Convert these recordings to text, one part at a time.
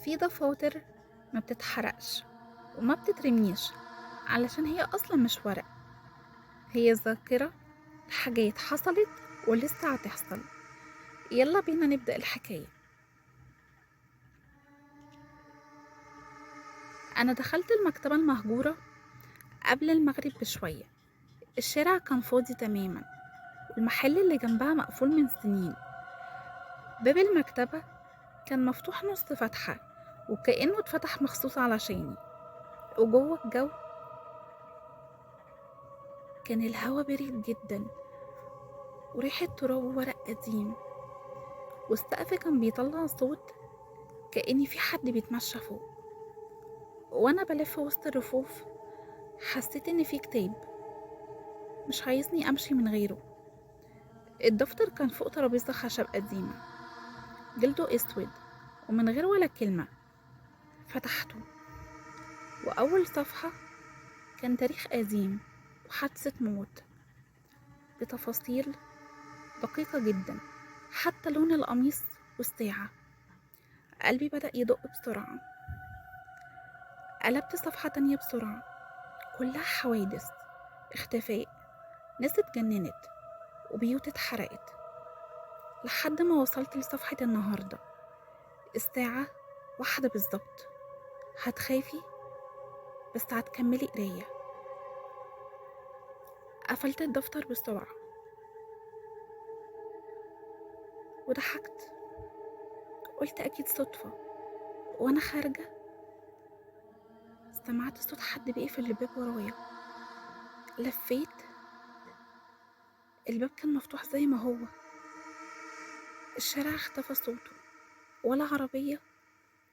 في دفاتر ما بتتحرقش وما بتترميش علشان هي أصلا مش ورق، هي ذاكرة لحاجات حصلت ولسه هتحصل. يلا بينا نبدأ الحكاية. أنا دخلت المكتبة المهجورة قبل المغرب بشوية. الشارع كان فاضي تماما والمحل اللي جنبها مقفول من سنين. باب المكتبة كان مفتوح نص فتحة وكأنه اتفتح مخصوص علشاني. وجوه الجو كان الهوا بارد جدا وريحة تراب وورق قديم، والسقف كان بيطلع صوت كأن في حد بيتمشى فوق. وأنا بلف وسط الرفوف حسيت إن في كتاب مش عايزني أمشي من غيره. الدفتر كان فوق ترابيزة خشب قديمة، جلده أسود، ومن غير ولا كلمة فتحته. وأول صفحة كان تاريخ قديم وحادثة موت بتفاصيل دقيقة جدا، حتى لون القميص والساعة. قلبي بدأ يدق بسرعة. قلبت صفحة تانية بسرعة، كلها حوادث، اختفاء، ناس اتجننت، وبيوت اتحرقت، لحد ما وصلت لصفحة النهاردة. الساعة 1 بالظبط. هتخافي بس هتكملي قراية. قفلت الدفتر بسرعة وضحكت، قلت أكيد صدفة. وأنا خارجة سمعت صوت حد بيقفل الباب ورايا. لفيت، الباب كان مفتوح زي ما هو. الشارع اختفى صوته، ولا عربية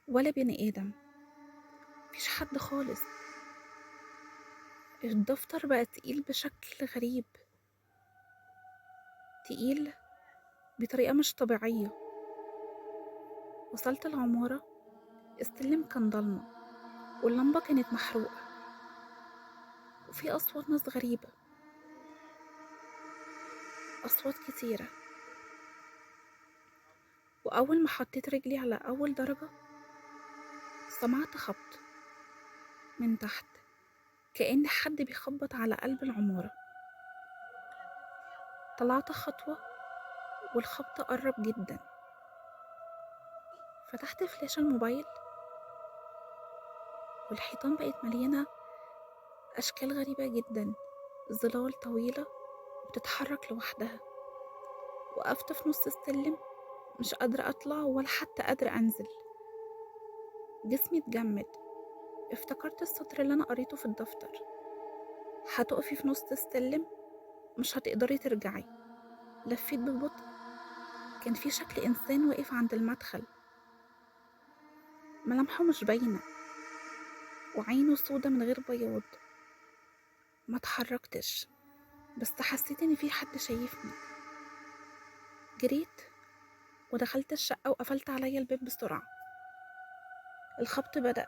ولا بني آدم، مفيش حد خالص. الدفتر بقى تقيل بشكل غريب، تقيل بطريقة مش طبيعية. وصلت العمارة، السلم كان ضلمة واللمبة كانت محروقة، وفي أصوات ناس غريبة، أصوات كتيرة. وأول ما حطيت رجلي على أول درجة سمعت خبط من تحت، كأن حد بيخبط على قلب العمارة. طلعت خطوة والخبط قرب جدا. فتحت فلاش الموبايل والحيطان بقت مليانة أشكال غريبة جدا، ظلال طويلة بتتحرك لوحدها. وقفت في نص السلم، مش قادرة أطلع ولا حتى قادرة أنزل. جسمي اتجمد. افتكرت السطر اللي أنا قريته في الدفتر: هتقفي في نص السلم مش هتقدري ترجعي. لفيت ببطء، كان في شكل إنسان واقف عند المدخل، ملامحه مش باينة وعينه سودا من غير بياض. ما اتحركتش، بس حسيت إن في حد شايفني. جريت ودخلت الشقة وقفلت عليا الباب بسرعة. الخبط بدأ.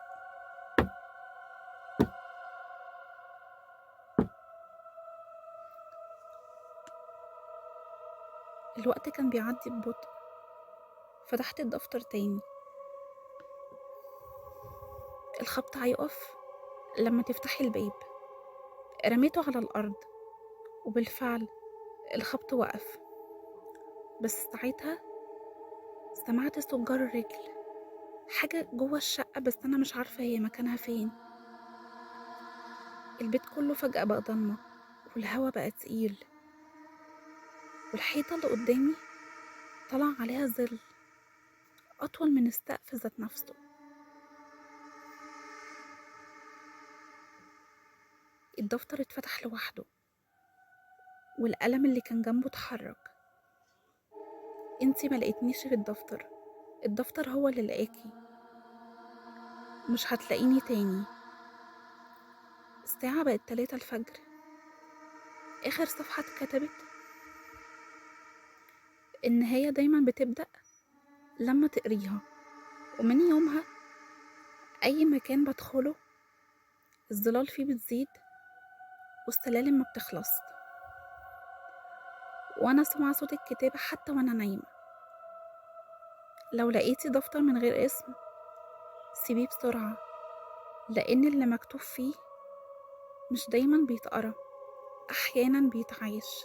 الوقت كان بيعدي ببطء. فتحت الدفتر تاني. الخبط هيقف لما تفتحي الباب. رميته على الأرض وبالفعل الخبط وقف. بس ساعتها سمعت صوت جر رجل، حاجة جوه الشقة، بس أنا مش عارفة هي مكانها فين. البيت كله فجأة بقى ضلمة والهوا بقى تقيل، والحيطة اللي قدامي طلع عليها ظل أطول من السقف ذات نفسه. الدفتر اتفتح لوحده والقلم اللي كان جنبه اتحرك. انتي ما لقيتنيش في الدفتر، الدفتر هو اللي لقاكي. مش هتلاقيني تاني. الساعة بقت 3 الفجر. آخر صفحة اتكتبت: النهاية دايما بتبدأ لما تقريها. ومن يومها أي مكان بدخله الظلال فيه بتزيد والسلالم ما بتخلص. وأنا سمع صوت الكتابة حتى وأنا نايمة. لو لقيتي دفتر من غير اسم سيبيه بسرعة، لأن اللي مكتوب فيه مش دايما بيتقرا، أحيانا بيتعايش.